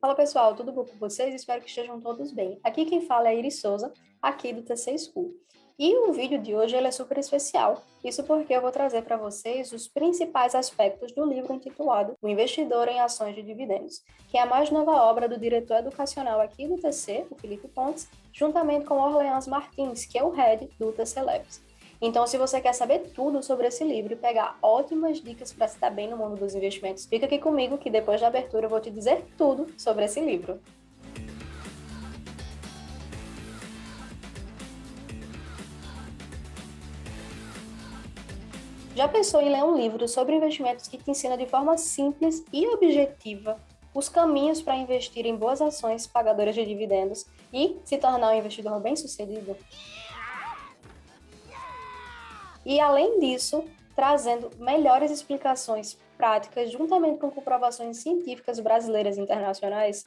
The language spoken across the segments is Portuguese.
Fala pessoal, tudo bom com vocês? Espero que estejam todos bem. Aqui quem fala é Iris Souza, aqui do TC School. E o vídeo de hoje ele é super especial, isso porque eu vou trazer para vocês os principais aspectos do livro intitulado O Investidor em Ações de Dividendos, que é a mais nova obra do diretor educacional aqui do TC, o Felipe Pontes, juntamente com Orleans Martins, que é o head do TC Labs. Então, se você quer saber tudo sobre esse livro e pegar ótimas dicas para se dar bem no mundo dos investimentos, fica aqui comigo que depois da abertura eu vou te dizer tudo sobre esse livro. Já pensou em ler um livro sobre investimentos que te ensina de forma simples e objetiva os caminhos para investir em boas ações pagadoras de dividendos e se tornar um investidor bem-sucedido? E, além disso, trazendo melhores explicações práticas, juntamente com comprovações científicas brasileiras e internacionais?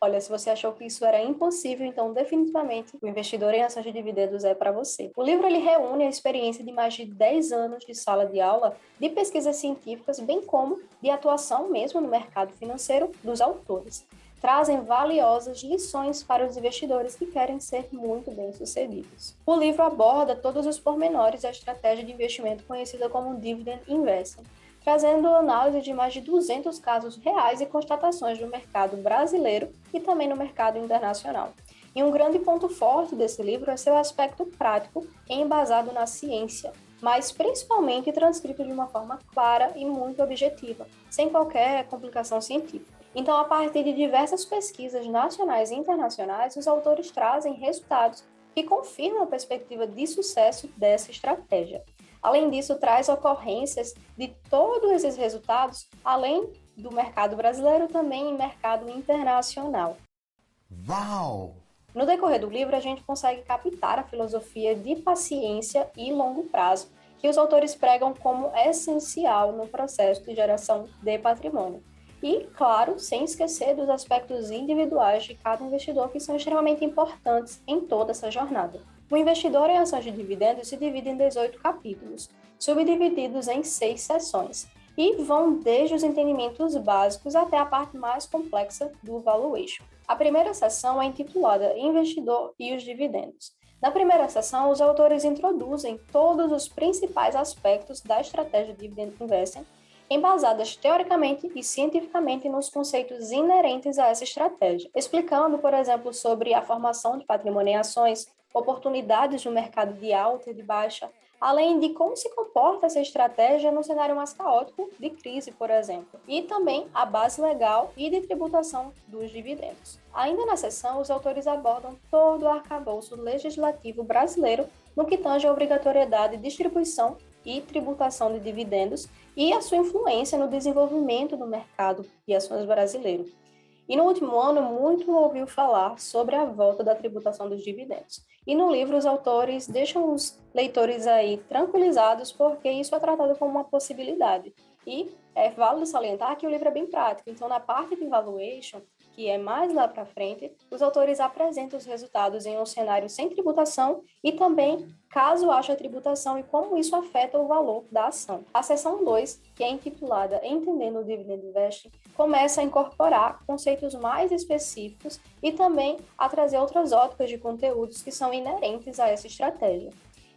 Olha, se você achou que isso era impossível, então definitivamente o Investidor em Ações de Dividendos é para você. O livro ele reúne a experiência de mais de 10 anos de sala de aula, de pesquisas científicas, bem como de atuação mesmo no mercado financeiro dos autores. Trazem valiosas lições para os investidores que querem ser muito bem-sucedidos. O livro aborda todos os pormenores da estratégia de investimento conhecida como Dividend Investing, trazendo análise de mais de 200 casos reais e constatações do mercado brasileiro e também no mercado internacional. E um grande ponto forte desse livro é seu aspecto prático, embasado na ciência, mas principalmente transcrito de uma forma clara e muito objetiva, sem qualquer complicação científica. Então, a partir de diversas pesquisas nacionais e internacionais, os autores trazem resultados que confirmam a perspectiva de sucesso dessa estratégia. Além disso, traz ocorrências de todos esses resultados, além do mercado brasileiro, também em mercado internacional. Uau! No decorrer do livro, a gente consegue captar a filosofia de paciência e longo prazo, que os autores pregam como essencial no processo de geração de patrimônio. E, claro, sem esquecer dos aspectos individuais de cada investidor, que são extremamente importantes em toda essa jornada. O Investidor em Ações de Dividendos se divide em 18 capítulos, subdivididos em 6 seções, e vão desde os entendimentos básicos até a parte mais complexa do valuation. A primeira seção é intitulada Investidor e os Dividendos. Na primeira seção, os autores introduzem todos os principais aspectos da estratégia de Dividend Investing, embasadas teoricamente e cientificamente nos conceitos inerentes a essa estratégia, explicando, por exemplo, sobre a formação de patrimônio em ações, oportunidades no mercado de alta e de baixa, além de como se comporta essa estratégia no cenário mais caótico de crise, por exemplo, e também a base legal e de tributação dos dividendos. Ainda na sessão, os autores abordam todo o arcabouço legislativo brasileiro no que tange à obrigatoriedade de distribuição e tributação de dividendos e a sua influência no desenvolvimento do mercado de ações brasileiro. E no último ano, muito ouviu falar sobre a volta da tributação dos dividendos. E no livro, os autores deixam os leitores aí tranquilizados, porque isso é tratado como uma possibilidade. E é válido salientar que o livro é bem prático. Então, na parte de valuation, que é mais lá para frente, os autores apresentam os resultados em um cenário sem tributação e também caso haja tributação e como isso afeta o valor da ação. A seção 2, que é intitulada Entendendo o Dividend Investing, começa a incorporar conceitos mais específicos e também a trazer outras óticas de conteúdos que são inerentes a essa estratégia.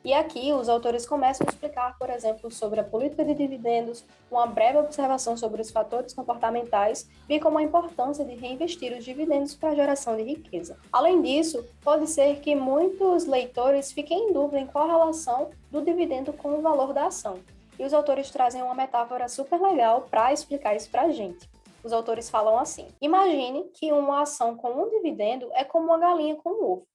E aqui os autores começam a explicar, por exemplo, sobre a política de dividendos, uma breve observação sobre os fatores comportamentais, bem como a importância de reinvestir os dividendos para a geração de riqueza. Além disso, pode ser que muitos leitores fiquem em dúvida em qual a relação do dividendo com o valor da ação. E os autores trazem uma metáfora super legal para explicar isso para a gente. Os autores falam assim: imagine que uma ação com um dividendo é como uma galinha com um ovo.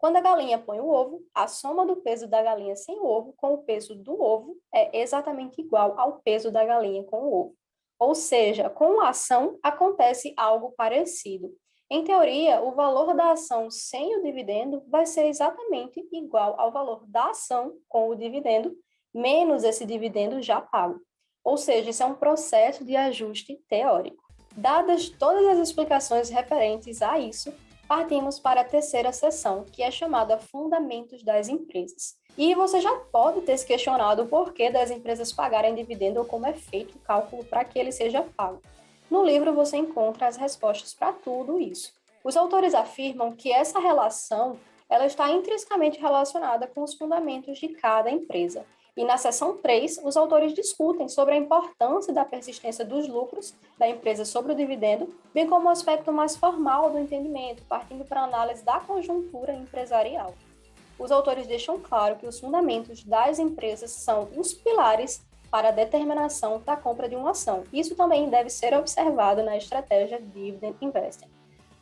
Quando a galinha põe o ovo, a soma do peso da galinha sem o ovo com o peso do ovo é exatamente igual ao peso da galinha com o ovo. Ou seja, com a ação acontece algo parecido. Em teoria, o valor da ação sem o dividendo vai ser exatamente igual ao valor da ação com o dividendo, menos esse dividendo já pago. Ou seja, isso é um processo de ajuste teórico. Dadas todas as explicações referentes a isso, partimos para a terceira seção, que é chamada Fundamentos das Empresas. E você já pode ter se questionado o porquê das empresas pagarem dividendo ou como é feito o cálculo para que ele seja pago. No livro você encontra as respostas para tudo isso. Os autores afirmam que essa relação ela está intrinsecamente relacionada com os fundamentos de cada empresa. E na seção 3, os autores discutem sobre a importância da persistência dos lucros da empresa sobre o dividendo, bem como o aspecto mais formal do entendimento, partindo para a análise da conjuntura empresarial. Os autores deixam claro que os fundamentos das empresas são os pilares para a determinação da compra de uma ação. Isso também deve ser observado na estratégia Dividend Investing.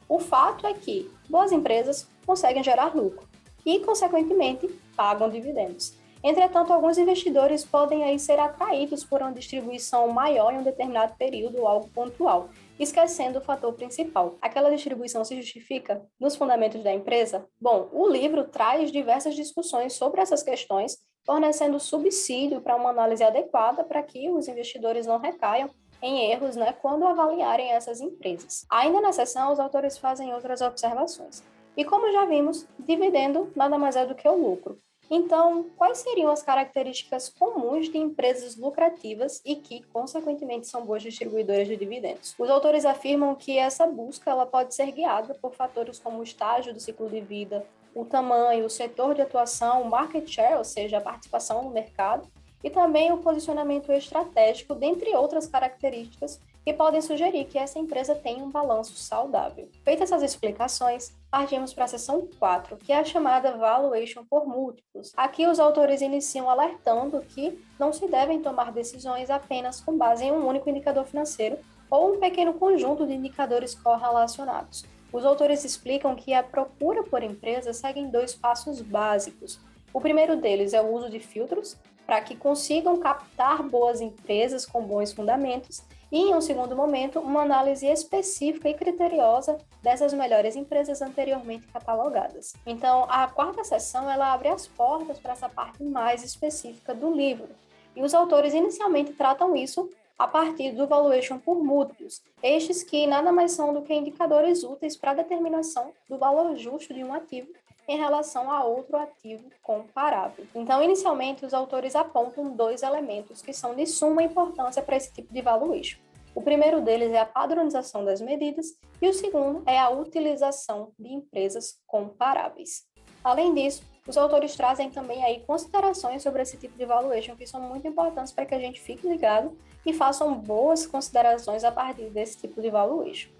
O fato é que boas empresas conseguem gerar lucro e, consequentemente, pagam dividendos. Entretanto, alguns investidores podem aí ser atraídos por uma distribuição maior em um determinado período ou algo pontual, esquecendo o fator principal. Aquela distribuição se justifica nos fundamentos da empresa? Bom, o livro traz diversas discussões sobre essas questões, fornecendo subsídio para uma análise adequada para que os investidores não recaiam em erros, quando avaliarem essas empresas. Ainda na seção, os autores fazem outras observações. E como já vimos, dividendo nada mais é do que o lucro. Então, quais seriam as características comuns de empresas lucrativas e que, consequentemente, são boas distribuidoras de dividendos? Os autores afirmam que essa busca ela pode ser guiada por fatores como o estágio do ciclo de vida, o tamanho, o setor de atuação, o market share, ou seja, a participação no mercado, e também o posicionamento estratégico, dentre outras características que podem sugerir que essa empresa tem um balanço saudável. Feitas essas explicações, partimos para a seção 4, que é a chamada Valuation por múltiplos. Aqui os autores iniciam alertando que não se devem tomar decisões apenas com base em um único indicador financeiro ou um pequeno conjunto de indicadores correlacionados. Os autores explicam que a procura por empresas segue em 2 passos básicos. O primeiro deles é o uso de filtros, para que consigam captar boas empresas com bons fundamentos, e, em um segundo momento, uma análise específica e criteriosa dessas melhores empresas anteriormente catalogadas. Então, a 4ª seção ela abre as portas para essa parte mais específica do livro, e os autores inicialmente tratam isso a partir do valuation por múltiplos, estes que nada mais são do que indicadores úteis para a determinação do valor justo de um ativo em relação a outro ativo comparável. Então, inicialmente, os autores apontam 2 elementos que são de suma importância para esse tipo de valuation. O primeiro deles é a padronização das medidas e o segundo é a utilização de empresas comparáveis. Além disso, os autores trazem também aí considerações sobre esse tipo de valuation que são muito importantes para que a gente fique ligado e façam boas considerações a partir desse tipo de valuation.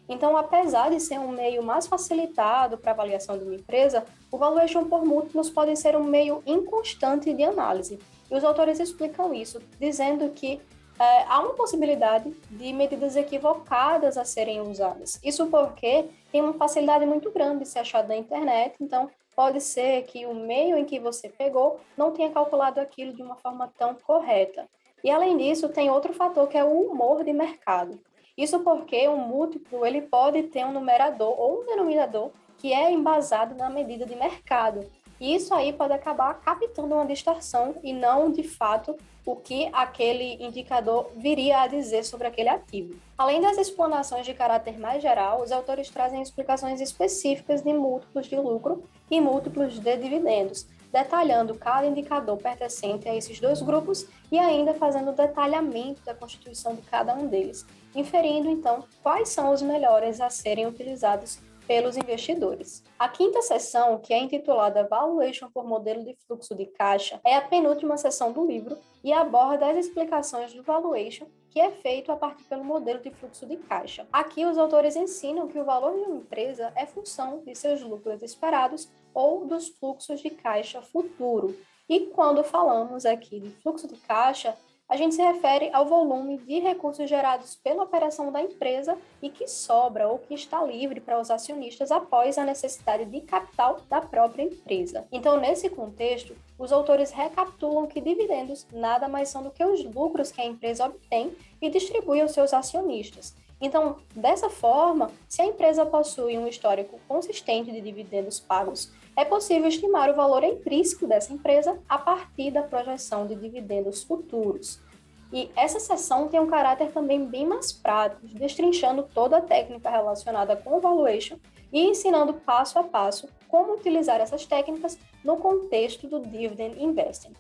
Então, apesar de ser um meio mais facilitado para a avaliação de uma empresa, o valuation por múltiplos pode ser um meio inconstante de análise. E os autores explicam isso, dizendo que há uma possibilidade de medidas equivocadas a serem usadas. Isso porque tem uma facilidade muito grande de ser achado na internet, então pode ser que o meio em que você pegou não tenha calculado aquilo de uma forma tão correta. E, além disso, tem outro fator que é o humor de mercado. Isso porque um múltiplo ele pode ter um numerador ou um denominador que é embasado na medida de mercado. E isso aí pode acabar captando uma distorção e não, de fato, o que aquele indicador viria a dizer sobre aquele ativo. Além das explanações de caráter mais geral, os autores trazem explicações específicas de múltiplos de lucro e múltiplos de dividendos, detalhando cada indicador pertencente a esses 2 grupos e ainda fazendo o detalhamento da constituição de cada um deles, inferindo, então, quais são os melhores a serem utilizados pelos investidores. A 5ª seção, que é intitulada Valuation por modelo de fluxo de caixa, é a penúltima seção do livro e aborda as explicações do valuation que é feito a partir pelo modelo de fluxo de caixa. Aqui, os autores ensinam que o valor de uma empresa é função de seus lucros esperados ou dos fluxos de caixa futuro. E quando falamos aqui de fluxo de caixa, a gente se refere ao volume de recursos gerados pela operação da empresa e que sobra ou que está livre para os acionistas após a necessidade de capital da própria empresa. Então, nesse contexto, os autores recapitulam que dividendos nada mais são do que os lucros que a empresa obtém e distribui aos seus acionistas. Então, dessa forma, se a empresa possui um histórico consistente de dividendos pagos, é possível estimar o valor intrínseco dessa empresa a partir da projeção de dividendos futuros. E essa seção tem um caráter também bem mais prático, destrinchando toda a técnica relacionada com o valuation e ensinando passo a passo como utilizar essas técnicas no contexto do dividend investing.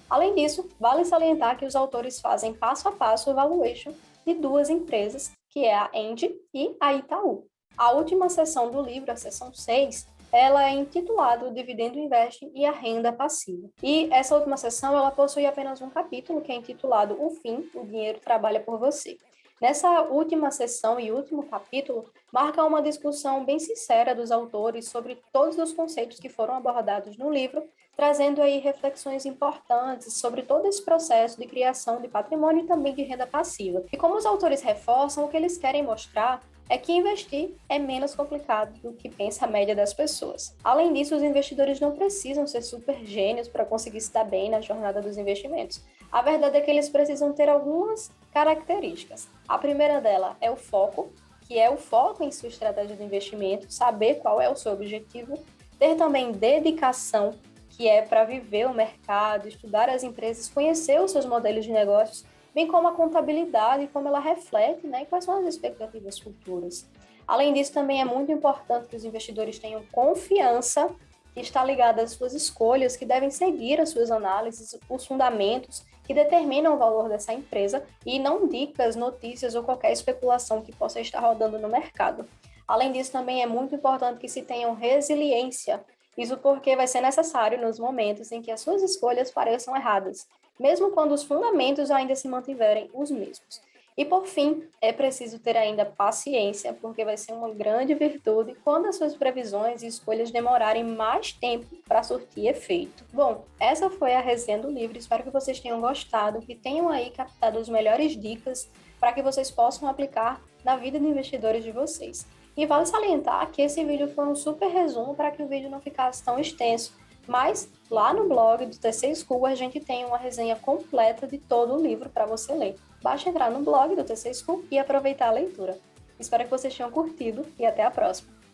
Além disso, vale salientar que os autores fazem passo a passo o valuation de 2 empresas que é a Engie e a Itaú. A última seção do livro, a seção 6, ela é intitulada O Dividendo Investe e a Renda Passiva. E essa última seção, ela possui apenas um capítulo, que é intitulado O Fim, o Dinheiro Trabalha por Você. Nessa última sessão e último capítulo, marca uma discussão bem sincera dos autores sobre todos os conceitos que foram abordados no livro, trazendo aí reflexões importantes sobre todo esse processo de criação de patrimônio e também de renda passiva. E como os autores reforçam, o que eles querem mostrar é que investir é menos complicado do que pensa a média das pessoas. Além disso, os investidores não precisam ser super gênios para conseguir se dar bem na jornada dos investimentos. A verdade é que eles precisam ter algumas características. A primeira dela é o foco, que é o foco em sua estratégia de investimento, saber qual é o seu objetivo, ter também dedicação, que é para viver o mercado, estudar as empresas, conhecer os seus modelos de negócios, bem como a contabilidade e como ela reflete, né, e quais são as expectativas futuras. Além disso, também é muito importante que os investidores tenham confiança que está ligada às suas escolhas, que devem seguir as suas análises, os fundamentos que determinam o valor dessa empresa e não dicas, notícias ou qualquer especulação que possa estar rodando no mercado. Além disso, também é muito importante que se tenham resiliência. Isso porque vai ser necessário nos momentos em que as suas escolhas pareçam erradas, mesmo quando os fundamentos ainda se mantiverem os mesmos. E, por fim, é preciso ter ainda paciência, porque vai ser uma grande virtude quando as suas previsões e escolhas demorarem mais tempo para surtir efeito. Bom, essa foi a resenha do livro. Espero que vocês tenham gostado, que tenham aí captado as melhores dicas para que vocês possam aplicar na vida de investidores de vocês. E vale salientar que esse vídeo foi um super resumo para que o vídeo não ficasse tão extenso. Mas lá no blog do TC School a gente tem uma resenha completa de todo o livro para você ler. Basta entrar no blog do TC School e aproveitar a leitura. Espero que vocês tenham curtido e até a próxima!